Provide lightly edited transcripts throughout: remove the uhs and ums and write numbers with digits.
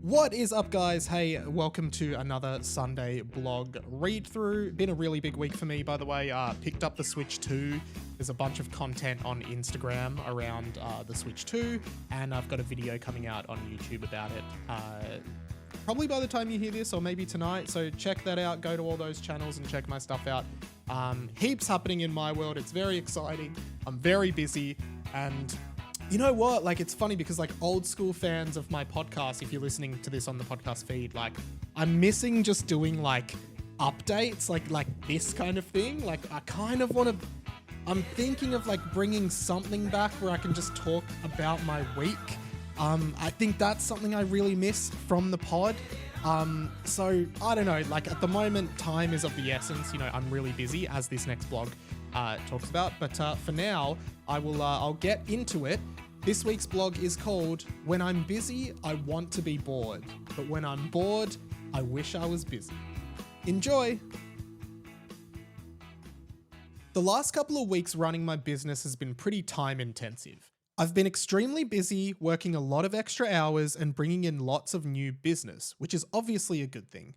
What is up, guys? Hey, welcome to another Sunday blog read through. Been a really big week for me, by the way. Picked up the Switch 2. There's a bunch of content on Instagram around the Switch 2, and I've got a video coming out on YouTube about it. Probably by the time you hear this, or maybe tonight. So check that out. Go to all those channels and check my stuff out. Heaps happening in my world. It's very exciting. I'm very busy, and you know what? Like, it's funny because like old school fans of my podcast, if you're listening to this on the podcast feed, like I'm missing just doing like updates, like this kind of thing. Like I kind of want to, I'm thinking of like bringing something back where I can just talk about my week. I think that's something I really miss from the pod. So I don't know, like at the moment, time is of the essence. You know, I'm really busy, as this next blog talks about. But for now, I'll get into it. This week's blog is called "When I'm Busy, I Want to Be Bored, but when I'm bored, I Wish I Was Busy." Enjoy! The last couple of weeks running my business has been pretty time intensive. I've been extremely busy, working a lot of extra hours and bringing in lots of new business, which is obviously a good thing.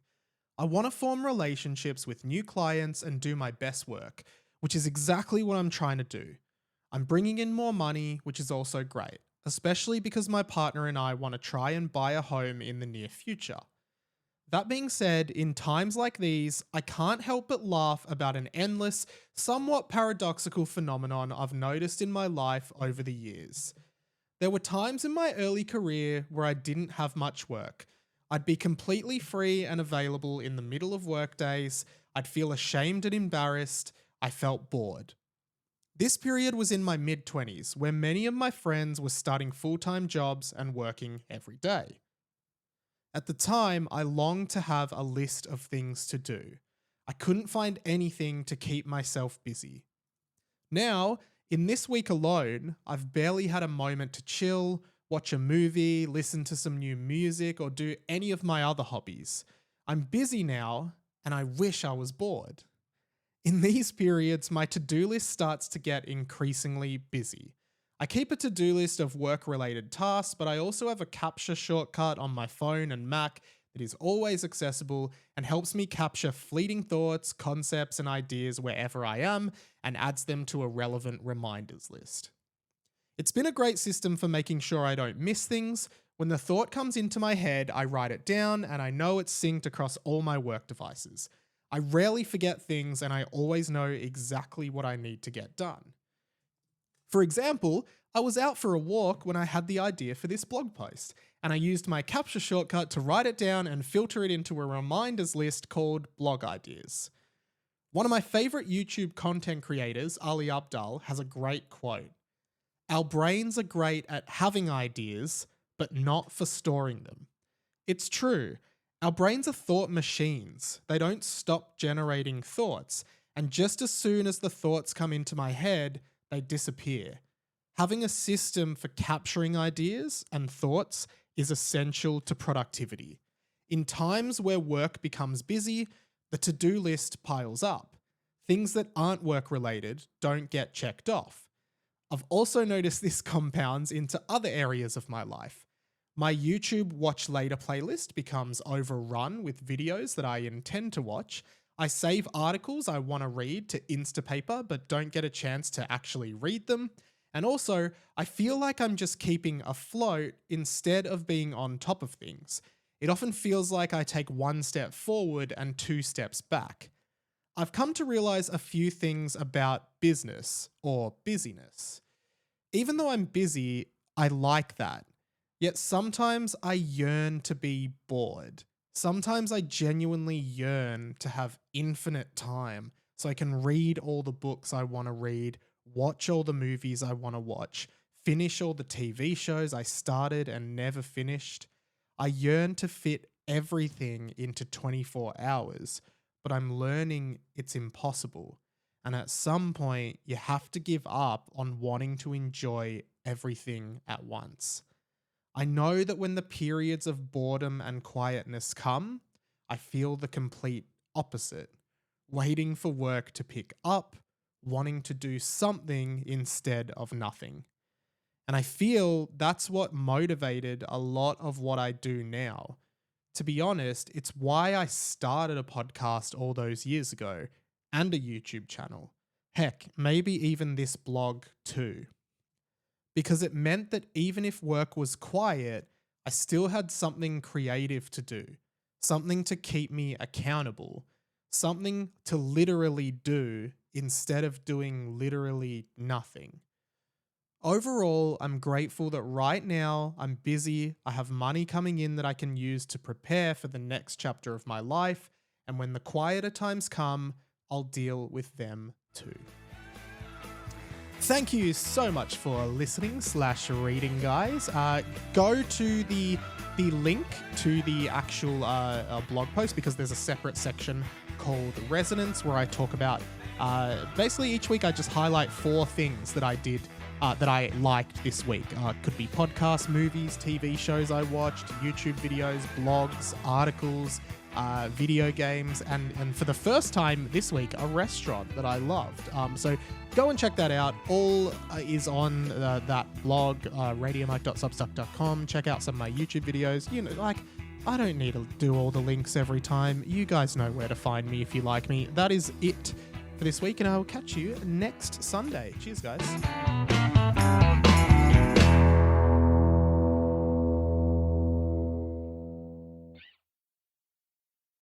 I want to form relationships with new clients and do my best work, which is exactly what I'm trying to do. I'm bringing in more money, which is also great, especially because my partner and I want to try and buy a home in the near future. That being said, in times like these, I can't help but laugh about an endless, somewhat paradoxical phenomenon I've noticed in my life over the years. There were times in my early career where I didn't have much work. I'd be completely free and available in the middle of work days. I'd feel ashamed and embarrassed. I felt bored. This period was in my mid-20s, where many of my friends were starting full-time jobs and working every day. At the time, I longed to have a list of things to do. I couldn't find anything to keep myself busy. Now, in this week alone, I've barely had a moment to chill, watch a movie, listen to some new music, or do any of my other hobbies. I'm busy now, and I wish I was bored. In these periods, my to-do list starts to get increasingly busy. I keep a to-do list of work-related tasks, but I also have a capture shortcut on my phone and Mac that is always accessible and helps me capture fleeting thoughts, concepts, and ideas wherever I am and adds them to a relevant reminders list. It's been a great system for making sure I don't miss things. When the thought comes into my head, I write it down and I know it's synced across all my work devices. I rarely forget things and I always know exactly what I need to get done. For example, I was out for a walk when I had the idea for this blog post, and I used my capture shortcut to write it down and filter it into a reminders list called Blog Ideas. One of my favorite YouTube content creators, Ali Abdaal, has a great quote. "Our brains are great at having ideas, but not for storing them." It's true. Our brains are thought machines. They don't stop generating thoughts, and just as soon as the thoughts come into my head, they disappear. Having a system for capturing ideas and thoughts is essential to productivity. In times where work becomes busy, the to-do list piles up. Things that aren't work-related don't get checked off. I've also noticed this compounds into other areas of my life. My YouTube Watch Later playlist becomes overrun with videos that I intend to watch. I save articles I want to read to Instapaper but don't get a chance to actually read them. And also, I feel like I'm just keeping afloat instead of being on top of things. It often feels like I take one step forward and two steps back. I've come to realize a few things about business or busyness. Even though I'm busy, I like that. Yet sometimes I yearn to be bored. Sometimes I genuinely yearn to have infinite time so I can read all the books I want to read, watch all the movies I want to watch, finish all the TV shows I started and never finished. I yearn to fit everything into 24 hours, but I'm learning it's impossible. And at some point, you have to give up on wanting to enjoy everything at once. I know that when the periods of boredom and quietness come, I feel the complete opposite, waiting for work to pick up, wanting to do something instead of nothing. And I feel that's what motivated a lot of what I do now. To be honest, it's why I started a podcast all those years ago and a YouTube channel. Heck, maybe even this blog too. Because it meant that even if work was quiet, I still had something creative to do, something to keep me accountable, something to literally do instead of doing literally nothing. Overall, I'm grateful that right now I'm busy, I have money coming in that I can use to prepare for the next chapter of my life, and when the quieter times come, I'll deal with them too. Thank you so much for listening/reading, guys. Go to the link to the actual blog post, because there's a separate section called Resonance where I talk about basically each week I just highlight 4 things that I did that I liked this week. Could be podcasts, movies, TV shows I watched, YouTube videos, blogs, articles, video games, and for the first time this week, a restaurant that I loved. So go and check that out. All is on that blog, radiomike.substack.com. Check out some of my YouTube videos. You know, like, I don't need to do all the links every time. You guys know where to find me if you like me. That is it for this week, and I will catch you next Sunday. Cheers, guys.